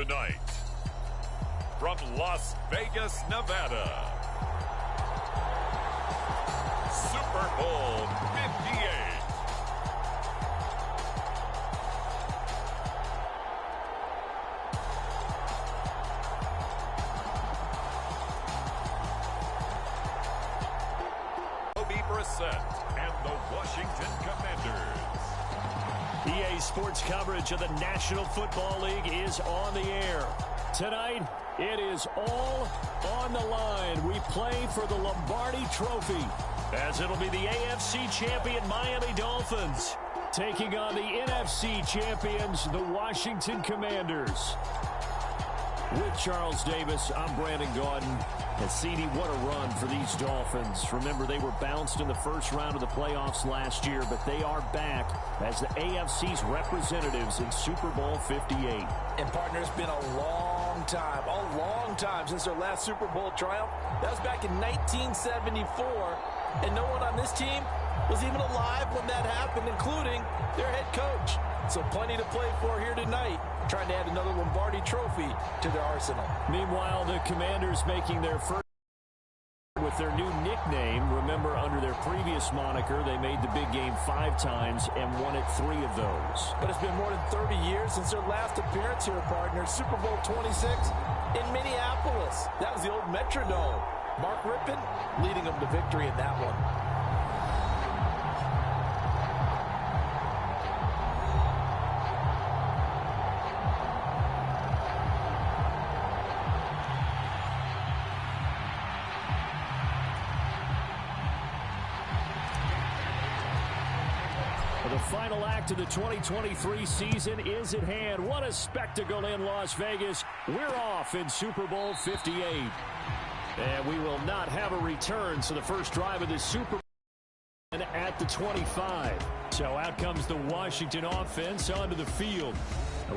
Tonight, from Las Vegas, Nevada, Super Bowl 58. And the Washington Commanders. EA Sports coverage of the National Football League is on the air. Tonight, it is all on the line. We play for the Lombardi Trophy, as it'll be the AFC champion Miami Dolphins taking on the NFC champions, the Washington Commanders. With Charles Davis, I'm Brandon Gaudin. And CD, what a run for these Dolphins. Remember, they were bounced in the first round of the playoffs last year, but they are back as the AFC's representatives in Super Bowl 58. And, partner, it's been a long time since their last Super Bowl triumph. That was back in 1974, and no one on this team was even alive when that happened, including their head coach. So plenty to play for here tonight, trying to add another Lombardi trophy to their arsenal. Meanwhile, the Commanders making their first with their new nickname. Remember, under their previous moniker, they made the big game 5 times and won it 3 of those. But it's been more than 30 years since their last appearance here, partner. Super Bowl 26 in Minneapolis. That was the old Metrodome. Mark Rippon leading them to victory in that one. The final act of the 2023 season is at hand. What a spectacle in Las Vegas. We're off in Super Bowl 58. And we will not have a return, so the first drive of this Super Bowl at the 25. So out comes the Washington offense onto the field.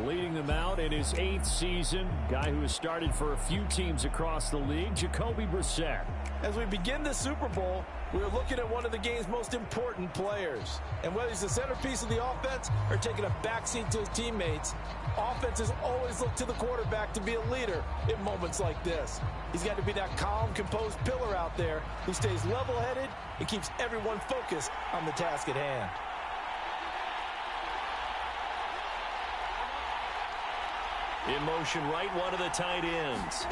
Leading them out in his 8th season, guy who has started for a few teams across the league, Jacoby Brissett. As we begin the Super Bowl, we're looking at one of the game's most important players. And whether he's the centerpiece of the offense or taking a backseat to his teammates, offenses always look to the quarterback to be a leader in moments like this. He's got to be that calm, composed pillar out there who stays level-headed and keeps everyone focused on the task at hand. In motion right, one of the tight ends.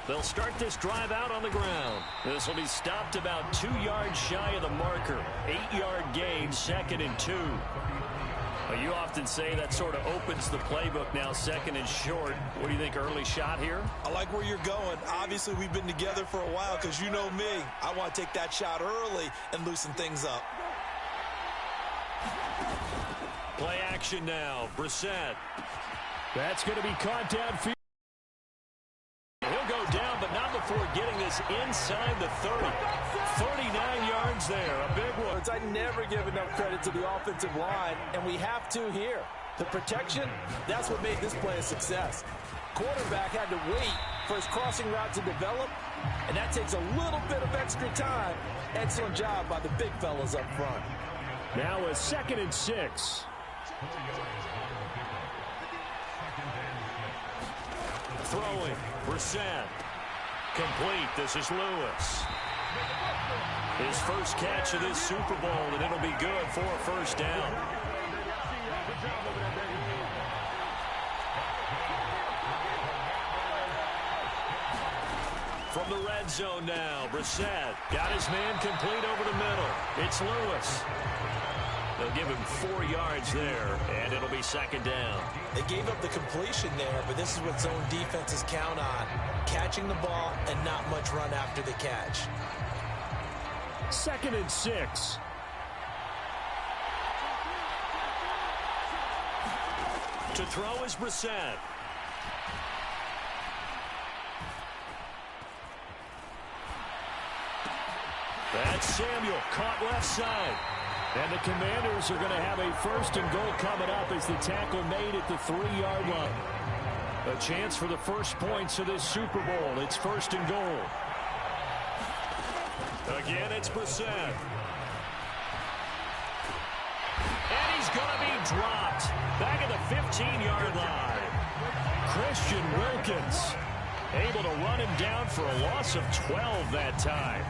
They'll start this drive out on the ground. This will be stopped about 2 yards shy of the marker. 8-yard gain, 2nd and 2. Well, you often say that sort of opens the playbook now, 2nd and short. What do you think, early shot here? I like where you're going. Obviously, we've been together for a while because you know me. I want to take that shot early and loosen things up. Play action now. Brissett. That's going to be caught downfield. He'll go down, but not before getting this inside the 30. 39 yards there, a big one. I never give enough credit to the offensive line, and we have to here. The protection, that's what made this play a success. Quarterback had to wait for his crossing route to develop, and that takes a little bit of extra time. Excellent job by the big fellas up front. Now a 2nd and 6. Throwing, Brissett. Complete, this is Lewis. His first catch of this Super Bowl, and it'll be good for a first down. From the red zone now, Brissett got his man complete over the middle. It's Lewis. They'll give him 4 yards there, and it'll be 2nd down. They gave up the completion there, but this is what zone defenses count on. Catching the ball and not much run after the catch. 2nd and 6. To throw is Brissett. That's Samuel, caught left side. And the Commanders are going to have a 1st and goal coming up as the tackle made at the 3-yard line. A chance for the first points of this Super Bowl. It's 1st and goal. Again, it's Brissett. And he's going to be dropped back at the 15-yard line. Christian Wilkins. Able to run him down for a loss of 12 that time.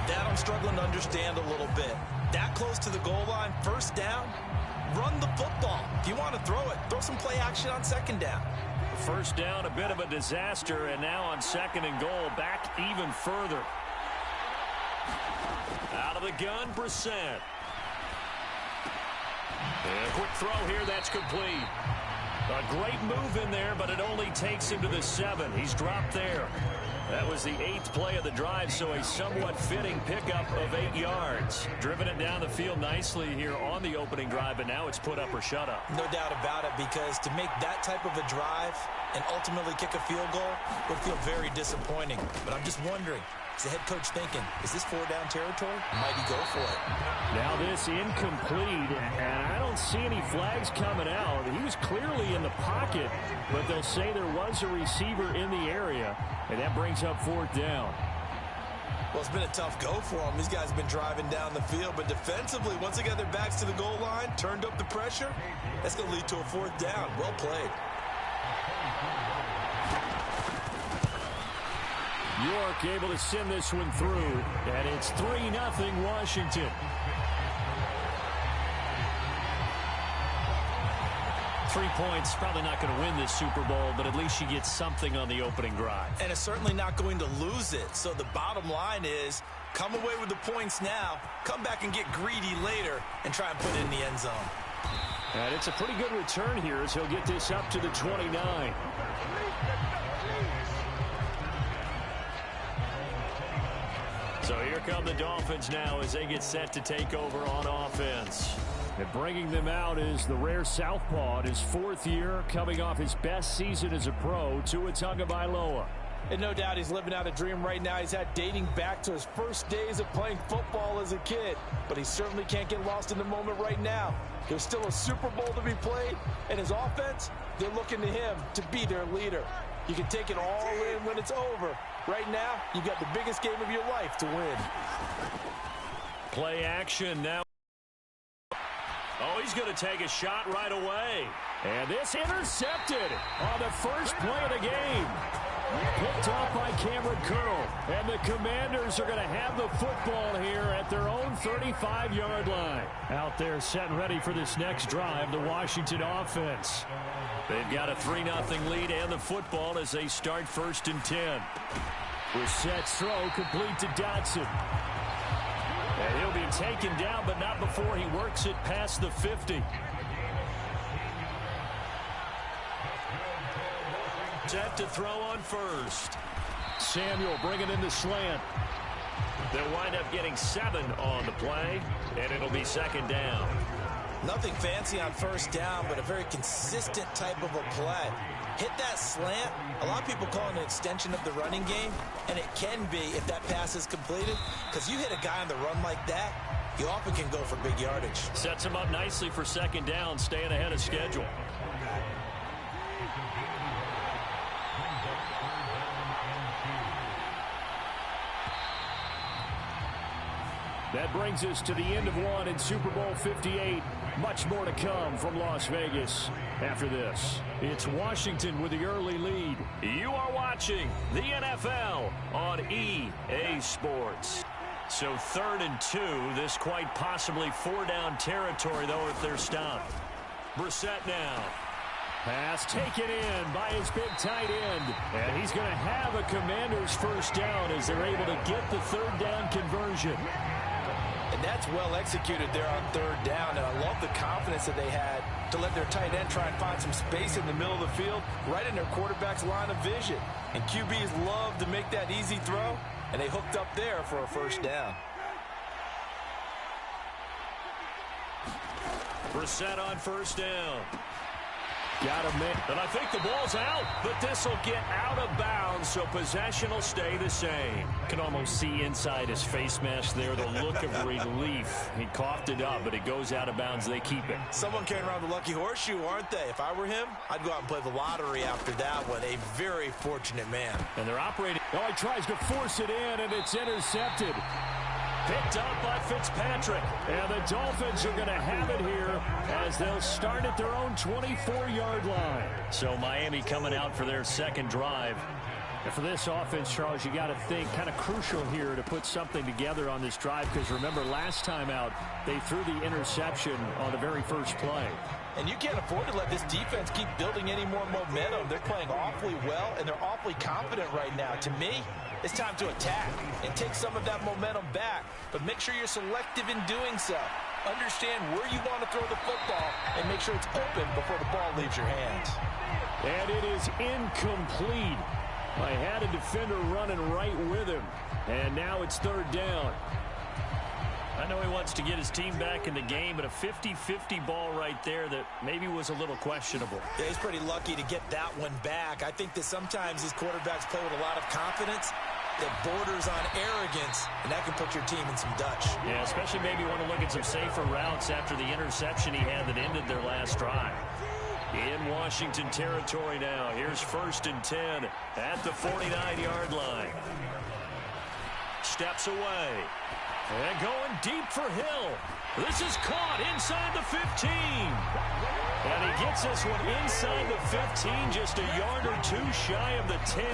That I'm struggling to understand a little bit. That close to the goal line, first down, run the football. If you want to throw it, throw some play action on second down. First down, a bit of a disaster, and now on second and goal, back even further. Out of the gun, Brissett. And a quick throw here, that's complete. A great move in there, but it only takes him to the 7. He's dropped there. That was the 8th play of the drive, so a somewhat fitting pickup of 8 yards. Driven it down the field nicely here on the opening drive, and now it's put up or shut up. No doubt about it, because to make that type of a drive and ultimately kick a field goal would feel very disappointing. But I'm just wondering, is the head coach thinking, is this 4-down territory? Might he go for it? Now this incomplete, and I don't see any flags coming out. He was clearly in the pocket, but they'll say there was a receiver in the area, and that brings up 4th down. Well, it's been a tough go for them. These guys have been driving down the field, but defensively, once they got their backs to the goal line, turned up the pressure, that's going to lead to a 4th down. Well played. York able to send this one through, and it's 3-0 Washington. 3 points, probably not going to win this Super Bowl, but at least you get something on the opening drive. And it's certainly not going to lose it. So the bottom line is, come away with the points now, come back and get greedy later, and try and put it in the end zone. And it's a pretty good return here as he'll get this up to the 29. So here come the Dolphins now as they get set to take over on offense. And bringing them out is the rare southpaw in his 4th year, coming off his best season as a pro, Tua Tagovailoa. And no doubt he's living out a dream right now. He's had dating back to his first days of playing football as a kid. But he certainly can't get lost in the moment right now. There's still a Super Bowl to be played, and his offense, they're looking to him to be their leader. You can take it all in when it's over. Right now, you got the biggest game of your life to win. Play action now. Oh, he's going to take a shot right away. And this intercepted on the first play of the game. Picked off by Cameron Curl. And the Commanders are going to have the football here at their own 35-yard line. Out there set and ready for this next drive, the Washington offense. They've got a 3-0 lead and the football as they start 1st and 10. Brissett's throw complete to Dotson. And he'll be taken down, but not before he works it past the 50. Set to throw on first. Samuel bringing in the slant. They'll wind up getting 7 on the play, and it'll be 2nd down. Nothing fancy on first down, but a very consistent type of a play. Hit that slant. A lot of people call it an extension of the running game, and it can be if that pass is completed, because you hit a guy on the run like that, you often can go for big yardage. Sets him up nicely for 2nd down, staying ahead of schedule. That brings us to the end of one in Super Bowl 58. Much more to come from Las Vegas after this. It's Washington with the early lead. You are watching the NFL on EA Sports. So 3rd and 2, this quite possibly 4-down territory, though, if they're stopped. Brissett now. Pass taken in by his big tight end. And he's going to have a Commanders first down as they're able to get the 3rd down conversion. And that's well executed there on 3rd down. And I love the confidence that they had to let their tight end try and find some space in the middle of the field, right in their quarterback's line of vision. And QBs love to make that easy throw, and they hooked up there for a first down. Brissett on first down. Got him in. And I think the ball's out, but this will get out of bounds, so possession will stay the same. Can almost see inside his face mask there the look of relief. He coughed it up, but it goes out of bounds. They keep it. Someone carrying around the lucky horseshoe, aren't they? If I were him, I'd go out and play the lottery after that one. A very fortunate man. And they're operating. Oh, he tries to force it in, and it's intercepted. Picked up by Fitzpatrick. And the Dolphins are going to have it here as they'll start at their own 24-yard line. So Miami coming out for their second drive. And for this offense, Charles, you got to think kind of crucial here to put something together on this drive, because remember last time out they threw the interception on the very first play. And you can't afford to let this defense keep building any more momentum. They're playing awfully well, and they're awfully confident right now. To me, it's time to attack and take some of that momentum back, but make sure you're selective in doing so. Understand where you want to throw the football and make sure it's open before the ball leaves your hands. And it is incomplete. I had a defender running right with him, and now it's third down. I know he wants to get his team back in the game, but a 50-50 ball right there that maybe was a little questionable. Yeah, he's pretty lucky to get that one back. I think that sometimes these quarterbacks play with a lot of confidence that borders on arrogance, and that can put your team in some Dutch. Yeah, especially maybe want to look at some safer routes after the interception he had that ended their last drive. In Washington territory now. Here's 1st and 10 at the 49-yard line. Steps away. And going deep for Hill. This is caught inside the 15. And he gets this one inside the 15, just a yard or two shy of the 10.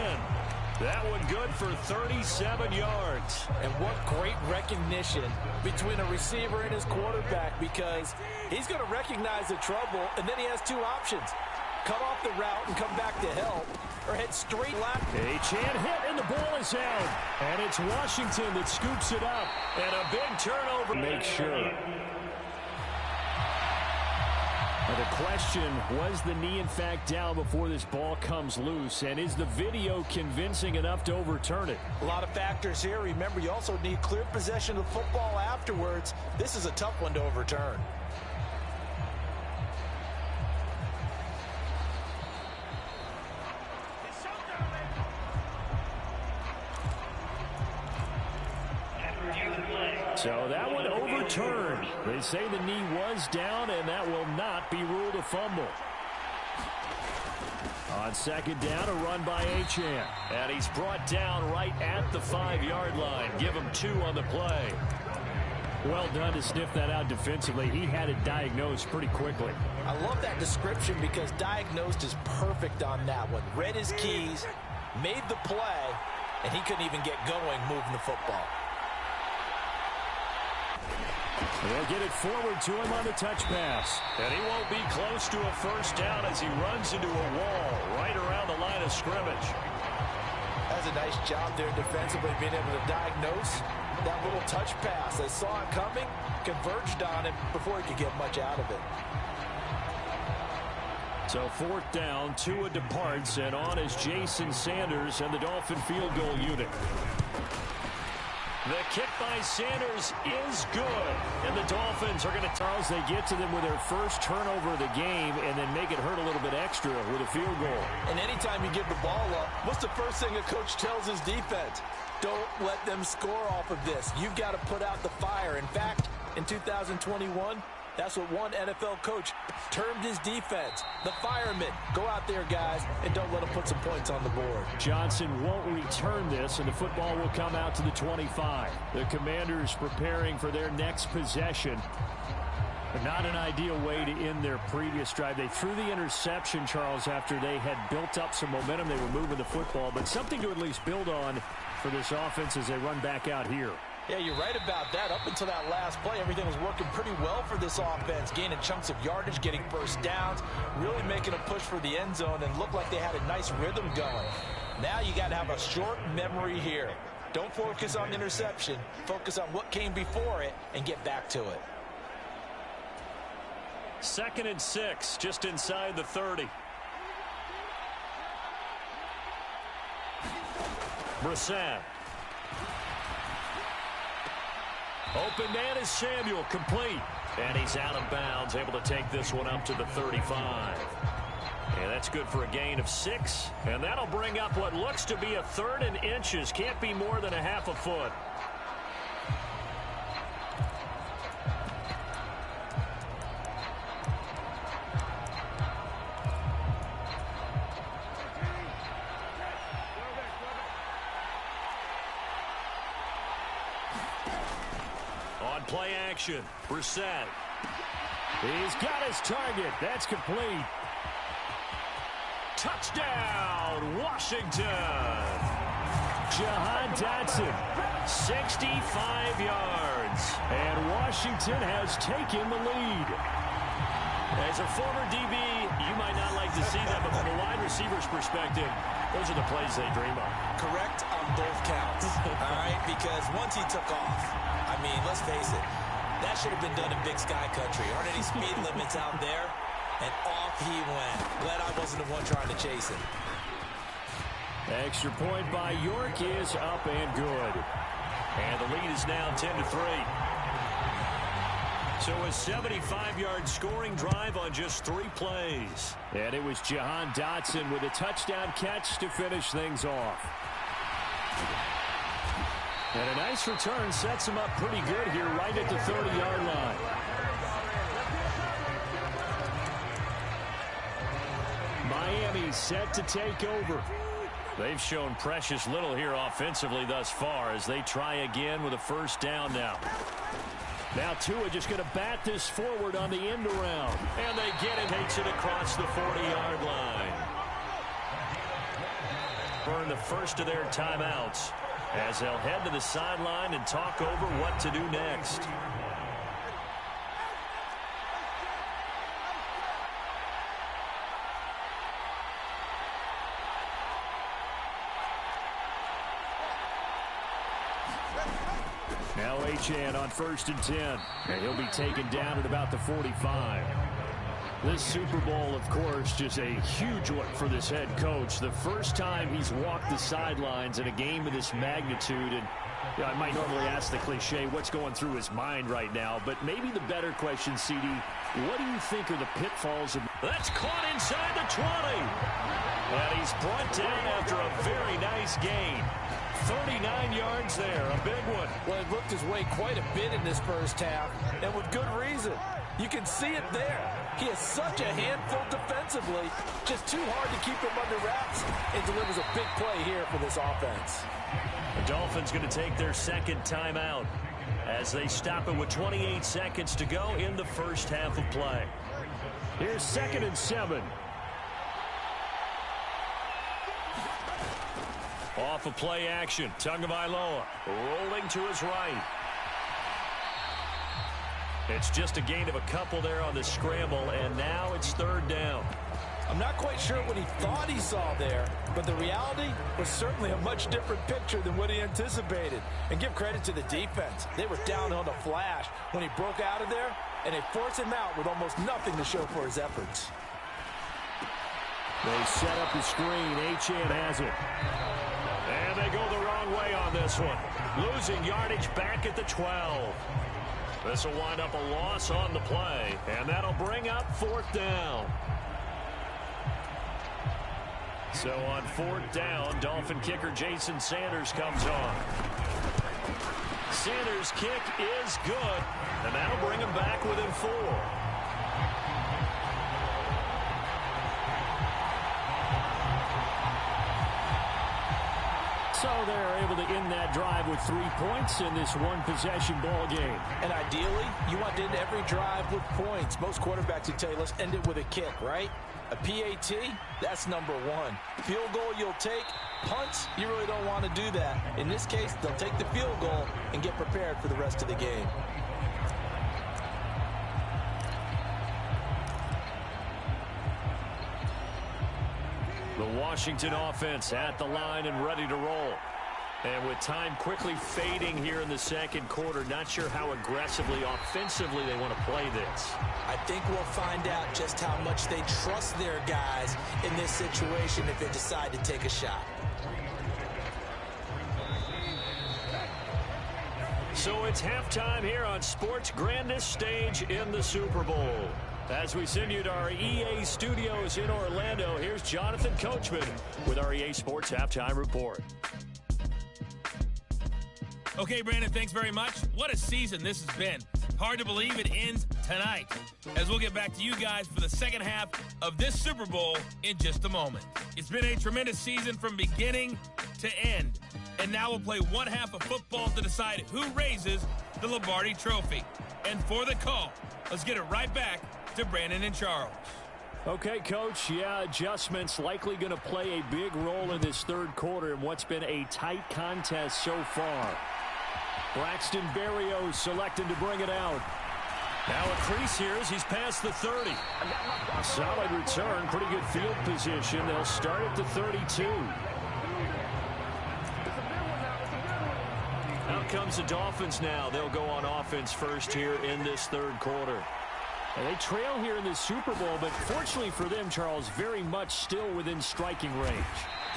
That one good for 37 yards. And what great recognition between a receiver and his quarterback, because he's going to recognize the trouble, and then he has two options. Cut off the route and come back to help, or head straight left. Achane hit, and the ball is out. And it's Washington that scoops it up. And a big turnover. Make sure. The question, was the knee in fact down before this ball comes loose? And is the video convincing enough to overturn it? A lot of factors here. Remember, you also need clear possession of the football afterwards. This is a tough one to overturn. So that one overturned. They say the knee was down, and that will not be ruled a fumble. On second down, a run by Achane. And he's brought down right at the 5-yard line. Give him 2 on the play. Well done to sniff that out defensively. He had it diagnosed pretty quickly. I love that description because diagnosed is perfect on that one. Read his keys, made the play, and he couldn't even get going moving the football. They'll get it forward to him on the touch pass. And he won't be close to a first down as he runs into a wall right around the line of scrimmage. That's a nice job there defensively, being able to diagnose that little touch pass. They saw it coming, converged on it before he could get much out of it. So 4th down, Tua departs, and on is Jason Sanders and the Dolphin field goal unit. The kick by Sanders is good. And the Dolphins are going to... Charles, they get to them with their first turnover of the game and then make it hurt a little bit extra with a field goal. And anytime you give the ball up, what's the first thing a coach tells his defense? Don't let them score off of this. You've got to put out the fire. In fact, in 2021, that's what one NFL coach termed his defense. The firemen. Go out there, guys, and don't let them put some points on the board. Johnson won't return this, and the football will come out to the 25. The Commanders preparing for their next possession. But not an ideal way to end their previous drive. They threw the interception, Charles, after they had built up some momentum. They were moving the football, but something to at least build on for this offense as they run back out here. Yeah, you're right about that. Up until that last play, everything was working pretty well for this offense, gaining chunks of yardage, getting first downs, really making a push for the end zone, and looked like they had a nice rhythm going. Now you got to have a short memory here. Don't focus on the interception. Focus on what came before it and get back to it. 2nd and 6, just inside the 30. Brissett. Open man is Samuel, complete. And he's out of bounds, able to take this one up to the 35. And that's good for a gain of 6. And that'll bring up what looks to be a 3rd and inches. Can't be more than a half a foot. On play action, Brissett. He's got his target. That's complete. Touchdown, Washington. Jahan Dotson, 65 yards. And Washington has taken the lead. As a former DB, you might not like to see that, but from a wide receiver's perspective, those are the plays they dream of. Correct on both counts, all right? Because once he took off, I mean, let's face it, that should have been done in Big Sky Country. Aren't any speed limits out there? And off he went. Glad I wasn't the one trying to chase him. Extra point by York is up and good. And the lead is now 10-3. So a 75-yard scoring drive on just 3 plays. And it was Jahan Dotson with a touchdown catch to finish things off. And a nice return sets him up pretty good here right at the 30-yard line. Miami set to take over. They've shown precious little here offensively thus far as they try again with a first down now. Now Tua just going to bat this forward on the end around. And they get it, takes it across the 40-yard line. Burn the first of their timeouts as they'll head to the sideline and talk over what to do next. Now Achane on 1st and 10. And he'll be taken down at about the 45. This Super Bowl, of course, just a huge one for this head coach. The first time he's walked the sidelines in a game of this magnitude. And I might normally ask the cliche, what's going through his mind right now? But maybe the better question, CD, what do you think are the pitfalls of... That's caught inside the 20. And he's brought down after a very nice gain. 39 yards there, a big one. Well, it looked his way quite a bit in this first half, and with good reason. You can see it there. He is such a handful defensively, just too hard to keep him under wraps, and delivers a big play here for this offense. The Dolphins going to take their second timeout as they stop it with 28 seconds to go in the first half of play. Here's 2nd and 7. Off of play action, Tagovailoa rolling to his right. It's just a gain of a couple there on the scramble, and now it's 3rd down. I'm not quite sure what he thought he saw there, but the reality was certainly a much different picture than what he anticipated. And give credit to the defense. They were down on the flash when he broke out of there, and they forced him out with almost nothing to show for his efforts. They set up the screen. Achane has it. And they go the wrong way on this one. Losing yardage back at the 12. This will wind up a loss on the play, and that'll bring up 4th down. So on 4th down, Dolphin kicker Jason Sanders comes on. Sanders' kick is good, and that'll bring him back within 4. So they're able to end that drive with 3 points in this one-possession ball game. And ideally, you want to end every drive with points. Most quarterbacks would tell you, let's end it with a kick, right? A PAT, that's number 1. Field goal you'll take. Punts, you really don't want to do that. In this case, they'll take the field goal and get prepared for the rest of the game. The Washington offense at the line and ready to roll. And with time quickly fading here in the second quarter, not sure how aggressively, offensively they want to play this. I think we'll find out just how much they trust their guys in this situation if they decide to take a shot. So it's halftime here on sports' grandest stage in the Super Bowl. As we send you to our EA studios in Orlando, here's Jonathan Coachman with our EA Sports Halftime Report. Okay, Brandon, thanks very much. What a season this has been. Hard to believe it ends tonight, as we'll get back to you guys for the second half of this Super Bowl in just a moment. It's been a tremendous season from beginning to end, And now we'll play one half of football to decide who raises the Lombardi Trophy. And for the call, let's get it right back to Brandon and Charles. Okay, Coach, yeah, adjustments likely going to play a big role in this third quarter in what's been a tight contest so far. Braxton Berrios selecting to bring it out. Now a crease here as he's past the 30. A solid return, pretty good field position. They'll start at the 32. Out comes the Dolphins now. They'll go on offense first here in this third quarter. And they trail here in the Super Bowl, but fortunately for them, Charles, very much still within striking range.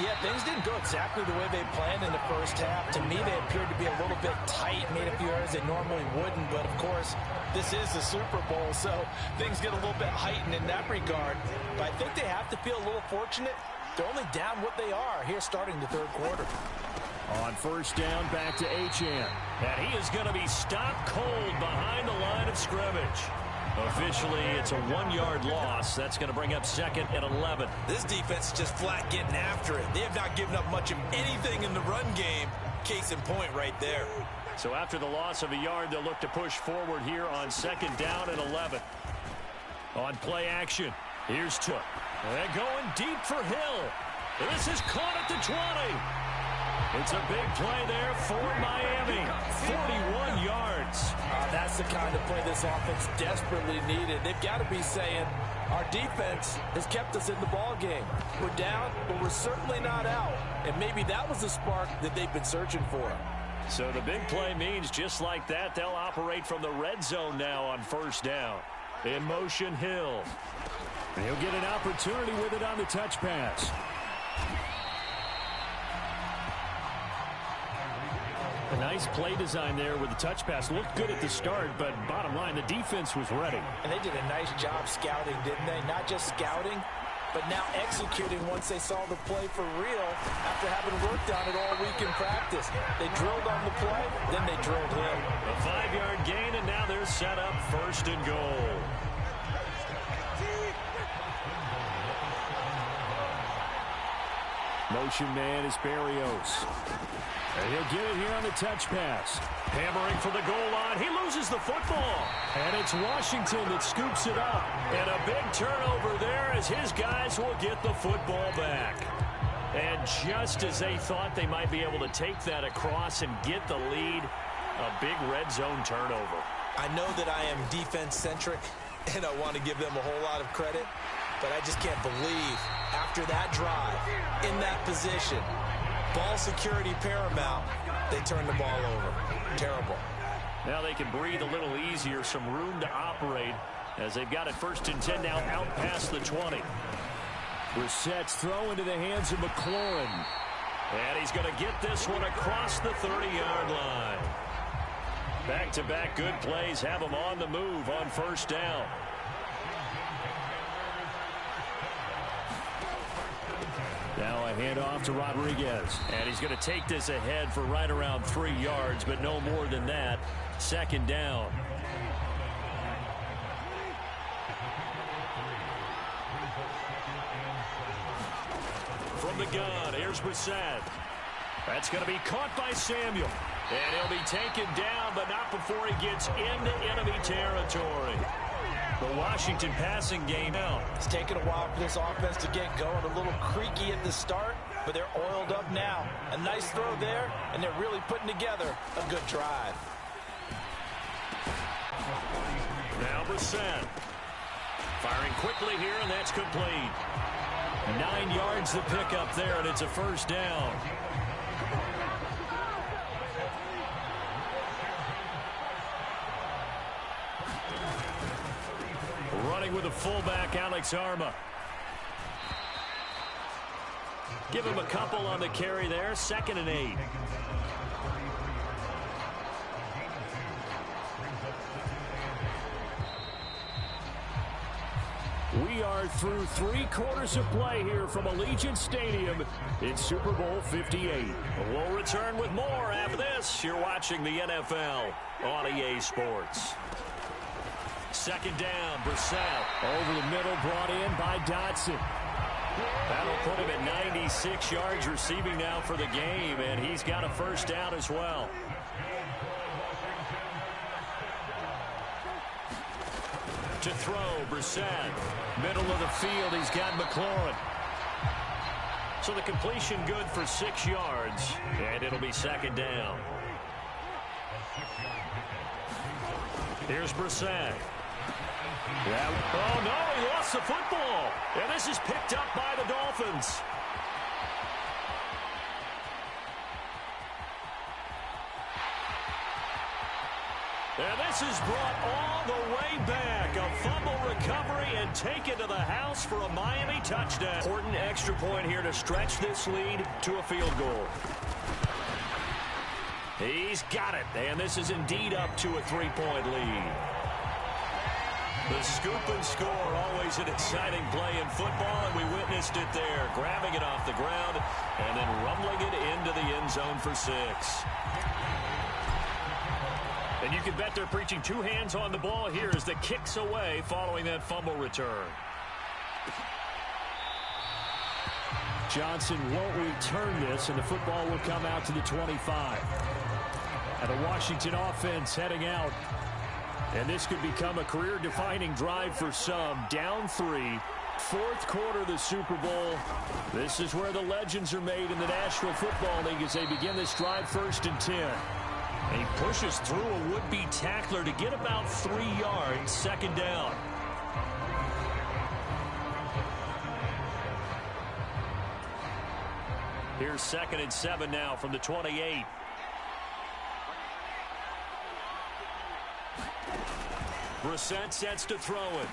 Yeah, things didn't go exactly the way they planned in the first half. To me, they appeared to be a little bit tight, made a few errors they normally wouldn't. But, of course, this is the Super Bowl, so things get a little bit heightened in that regard. But I think they have to feel a little fortunate. They're only down what they are here starting the third quarter. On first down, back to Achane. And he is going to be stopped cold behind the line of scrimmage. Officially, it's a 1-yard loss. That's going to bring up second and 11. This defense is just flat getting after it. They have not given up much of anything in the run game. Case in point right there. So after the loss of a yard, they'll look to push forward here on second down and 11. On play action, here's Tua. And going deep for Hill. This is caught at the 20. It's a big play there for Miami. 41 yards. That's the kind of play this offense desperately needed. They've got to be saying, our defense has kept us in the ball game. We're down, but we're certainly not out. And maybe that was the spark that they've been searching for. So the big play means just like that, they'll operate from the red zone now on first down. In motion, Hill. And he'll get an opportunity with it on the touch pass. A nice play design there with the touch pass. Looked good at the start, but bottom line, the defense was ready. And they did a nice job scouting, didn't they? Not just scouting, but now executing once they saw the play for real after having worked on it all week in practice. They drilled on the play, then they drilled him. A 5-yard gain, and now they're set up first and goal. Motion man is Berrios. And he'll get it here on the touch pass. Hammering for the goal line. He loses the football. And it's Washington that scoops it up. And a big turnover there as his guys will get the football back. And just as they thought they might be able to take that across and get the lead, a big red zone turnover. I know that I am defense-centric, and I want to give them a whole lot of credit, but I just can't believe after that drive, in that position, ball security paramount, they turn the ball over. Terrible. Now they can breathe a little easier, some room to operate as they've got it first and 10 now out past the 20. Brissett's throw into the hands of McLaurin. And he's going to get this one across the 30-yard line. Back-to-back good plays have him on the move on first down. Now a handoff to Rodriguez. And he's going to take this ahead for right around 3 yards, but no more than that. Second down. From the gun, here's Brissett. That's going to be caught by Samuel. And he'll be taken down, but not before he gets into enemy territory. The Washington passing game out. It's taken a while for this offense to get going. A little creaky at the start, but they're oiled up now. A nice throw there, and they're really putting together a good drive. Now Brissett. Firing quickly here, and that's complete. 9 yards the pickup there, and it's a first down. Running with a fullback, Alex Arma. Give him a couple on the carry there. 2nd and 8. We are through 3 quarters of play here from Allegiant Stadium in Super Bowl 58. We'll return with more after this. You're watching the NFL on EA Sports. 2nd down, Brissett. Over the middle, brought in by Dotson. That'll put him at 96 yards receiving now for the game, and he's got a first down as well. To throw, Brissett. Middle of the field, he's got McLaurin. So the completion good for 6 yards, and it'll be second down. Here's Brissett. Oh, no, he lost the football. And this is picked up by the Dolphins. And this is brought all the way back. A fumble recovery and taken to the house for a Miami touchdown. Important extra point here to stretch this lead to a field goal. He's got it, and this is indeed up to a 3-point lead. The scoop and score, always an exciting play in football, and we witnessed it there, grabbing it off the ground and then rumbling it into the end zone for 6. And you can bet they're preaching 2 hands on the ball here as the kick's away following that fumble return. Johnson won't return this, and the football will come out to the 25. And the Washington offense heading out. And this could become a career-defining drive for some. Down 3, 4th quarter of the Super Bowl. This is where the legends are made in the National Football League as they begin this drive 1st and 10. And he pushes through a would-be tackler to get about 3 yards, second down. Here's 2nd and 7 now from the 28. Brissett sets to throw it.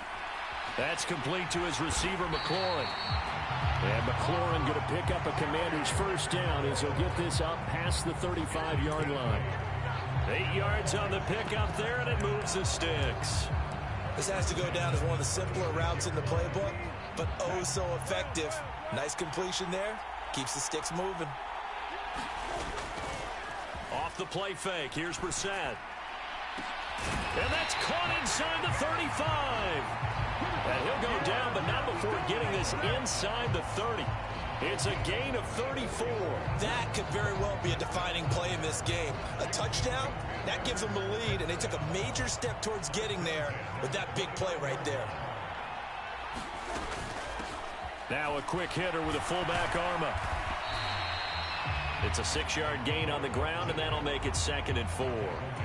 That's complete to his receiver, McLaurin. And McLaurin going to pick up a Commander's first down as he'll get this up past the 35-yard line. 8 yards on the pickup there, and it moves the sticks. This has to go down as one of the simpler routes in the playbook, but oh so effective. Nice completion there. Keeps the sticks moving. Off the play fake, here's Brissett. And that's caught inside the 35. And he'll go down, but not before getting this inside the 30. It's a gain of 34. That could very well be a defining play in this game. A touchdown, that gives them the lead, and they took a major step towards getting there with that big play right there. Now a quick hitter with a fullback Arma. It's a 6-yard gain on the ground, and that'll make it 2nd and 4.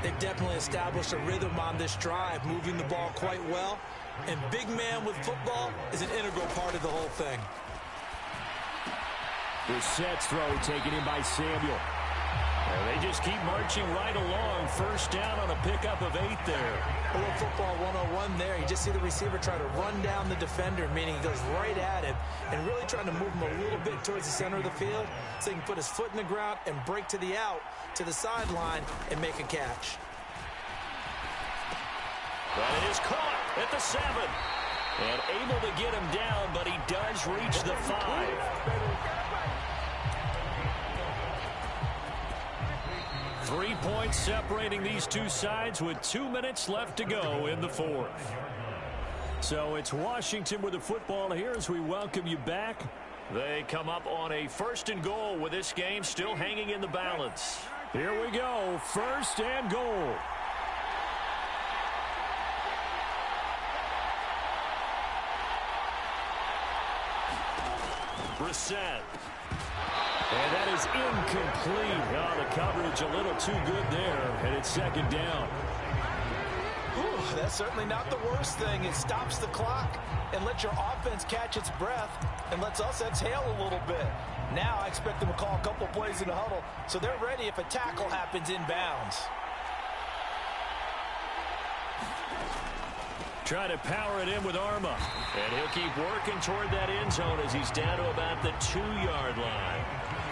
They've definitely established a rhythm on this drive, moving the ball quite well. And big man with football is an integral part of the whole thing. Brissett's throw taken in by Samuel. And they just keep marching right along. First down on a pickup of 8 there. A little football 101 there. You just see the receiver try to run down the defender, meaning he goes right at him and really trying to move him a little bit towards the center of the field so he can put his foot in the ground and break to the out, to the sideline, and make a catch. But it is caught at the 7. And able to get him down, but he does reach the 5. 3 points separating these two sides with 2 minutes left to go in the 4th. So it's Washington with the football here as we welcome you back. They come up on a 1st and goal with this game still hanging in the balance. Here we go, 1st and goal. Brissett. And that is incomplete. Oh, the coverage a little too good there, and it's 2nd down. Whew, that's certainly not the worst thing. It stops the clock and lets your offense catch its breath and lets us exhale a little bit. Now I expect them to call a couple plays in the huddle so they're ready if a tackle happens inbounds. Try to power it in with Arma. And he'll keep working toward that end zone as he's down to about the 2-yard line.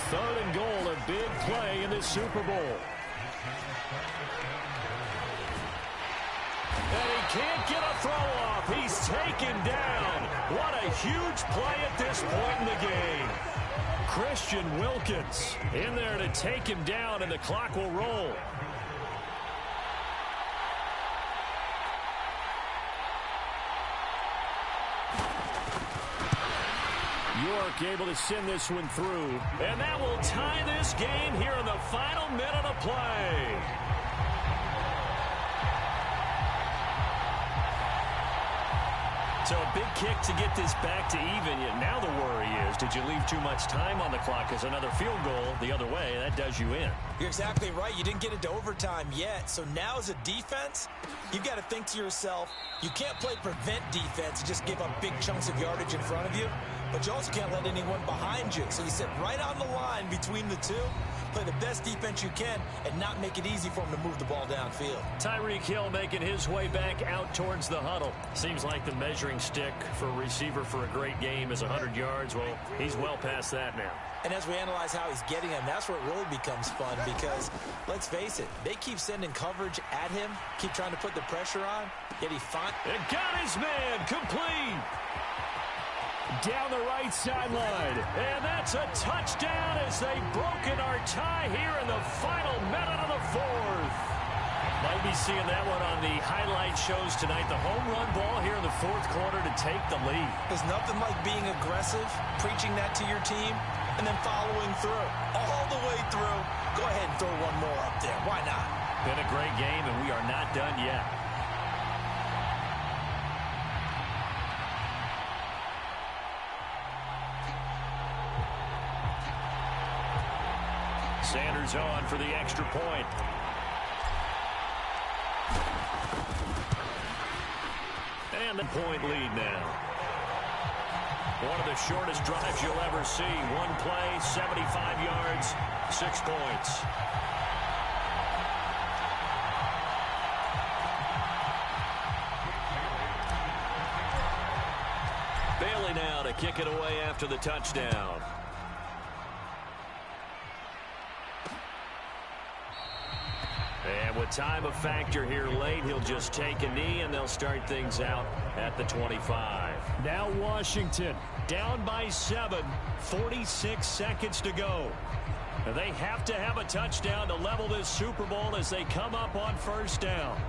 3rd and goal, a big play in this Super Bowl. And he can't get a throw off. He's taken down. What a huge play at this point in the game. Christian Wilkins in there to take him down, and the clock will roll. York able to send this one through. And that will tie this game here in the final minute of play. So a big kick to get this back to even. Yet now the worry is, did you leave too much time on the clock? As another field goal the other way, that does you in. You're exactly right. You didn't get it to overtime yet. So now as a defense, you've got to think to yourself, you can't play prevent defense and just give up big chunks of yardage in front of you. But you also can't let anyone behind you. So you sit right on the line between the two, play the best defense you can, and not make it easy for them to move the ball downfield. Tyreek Hill making his way back out towards the huddle. Seems like the measuring stick for a receiver for a great game is 100 yards. Well, he's well past that now. And as we analyze how he's getting him, that's where it really becomes fun because, let's face it, they keep sending coverage at him, keep trying to put the pressure on, yet he finds... It got his man complete. Down the right sideline. And that's a touchdown as they've broken our tie here in the final minute of the fourth. Might be seeing that one on the highlight shows tonight. The home run ball here in the fourth quarter to take the lead. There's nothing like being aggressive, preaching that to your team, and then following through. All the way through. Go ahead and throw one more up there. Why not? Been a great game, and we are not done yet. Sanders on for the extra point. And the point lead now. One of the shortest drives you'll ever see. One play, 75 yards, 6 points. Bailey now to kick it away after the touchdown. And with time a factor here late, he'll just take a knee, and they'll start things out at the 25. Now Washington Down by 7, 46 seconds to go. They have to have a touchdown to level this Super Bowl as they come up on first down.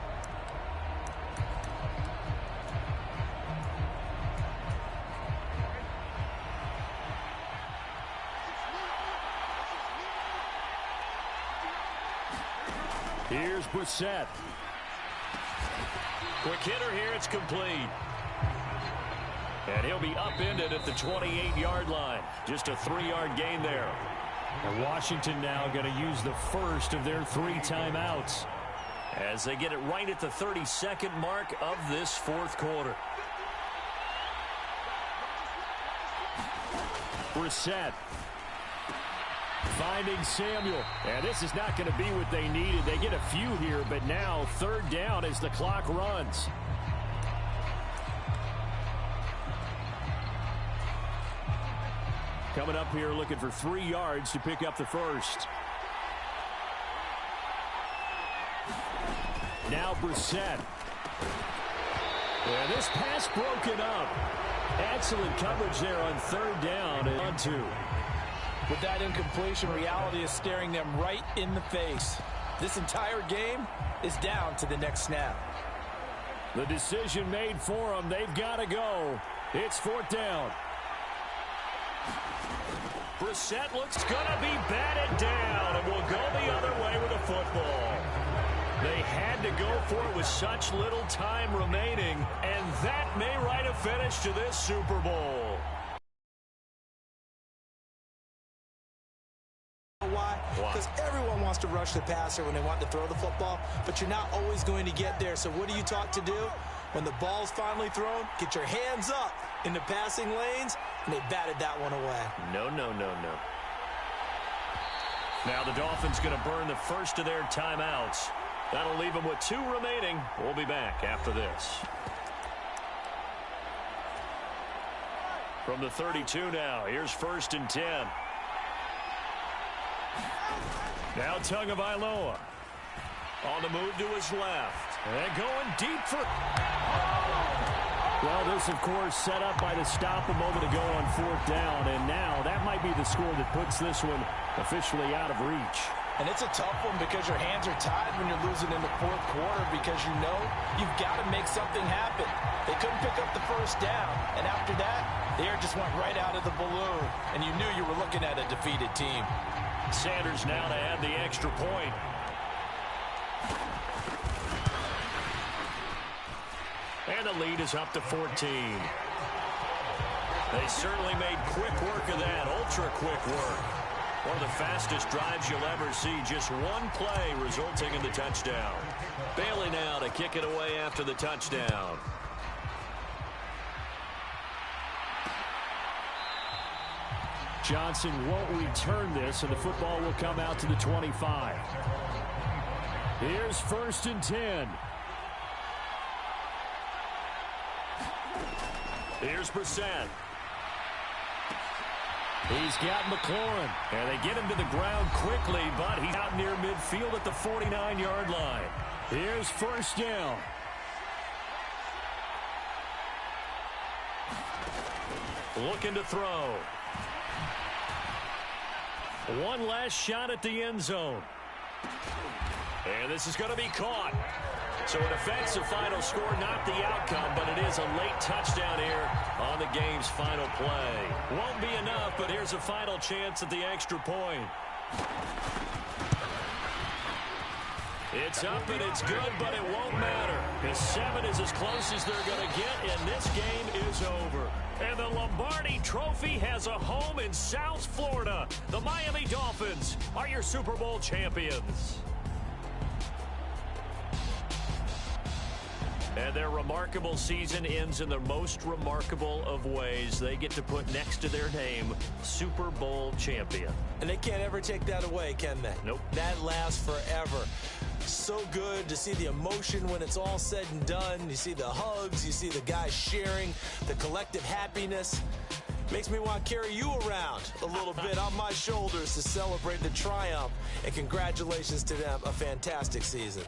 Here's Brissett. Quick hitter here, it's complete. And he'll be upended at the 28-yard line. Just a 3-yard gain there. And Washington now going to use the first of their 3 timeouts. As they get it right at the 32nd mark of this fourth quarter. Brissett. Finding Samuel. And this is not going to be what they needed. They get a few here, but now third down as the clock runs. Coming up here looking for 3 yards to pick up the first. Now Brissett. And this pass broken up. Excellent coverage there on third down and on 2. With that incompletion, reality is staring them right in the face. This entire game is down to the next snap. The decision made for them. They've got to go. It's fourth down. Brissett looks going to be batted down and will go the other way with the football. They had to go for it with such little time remaining, and that may write a finish to this Super Bowl. Why? Because everyone wants to rush the passer when they want to throw the football, but you're not always going to get there. So what are you taught to do? When the ball's finally thrown, get your hands up in the passing lanes, and they batted that one away. No. Now the Dolphins going to burn the first of their timeouts. That'll leave them with 2 remaining. We'll be back after this. From the 32 now, here's 1st and 10. Now Tagovailoa on the move to his left. And going deep for... Well, this, of course, set up by the stop a moment ago on fourth down. And now that might be the score that puts this one officially out of reach. And it's a tough one because your hands are tied when you're losing in the fourth quarter because you know you've got to make something happen. They couldn't pick up the first down, and after that, the air just went right out of the balloon, and you knew you were looking at a defeated team. Sanders now to add the extra point. And the lead is up to 14. They certainly made quick work of that, ultra-quick work. One of the fastest drives you'll ever see. Just one play resulting in the touchdown. Bailey now to kick it away after the touchdown. Johnson won't return this, and the football will come out to the 25. Here's 1st and 10. Here's Brissett. He's got McLaurin, and they get him to the ground quickly, but he's out near midfield at the 49-yard line. Here's 1st down. Looking to throw. One last shot at the end zone. And this is going to be caught. So an offensive final score, not the outcome, but it is a late touchdown here on the game's final play. Won't be enough, but here's a final chance at the extra point. It's up and it's good, but it won't matter. The 7 is as close as they're going to get, and this game is over. And the Lombardi Trophy has a home in South Florida. The Miami Dolphins are your Super Bowl champions. And their remarkable season ends in the most remarkable of ways. They get to put next to their name, Super Bowl champion. And they can't ever take that away, can they? Nope. That lasts forever. So good to see the emotion when it's all said and done. You see the hugs, you see the guys sharing, the collective happiness. Makes me want to carry you around a little bit on my shoulders to celebrate the triumph. And congratulations to them, a fantastic season.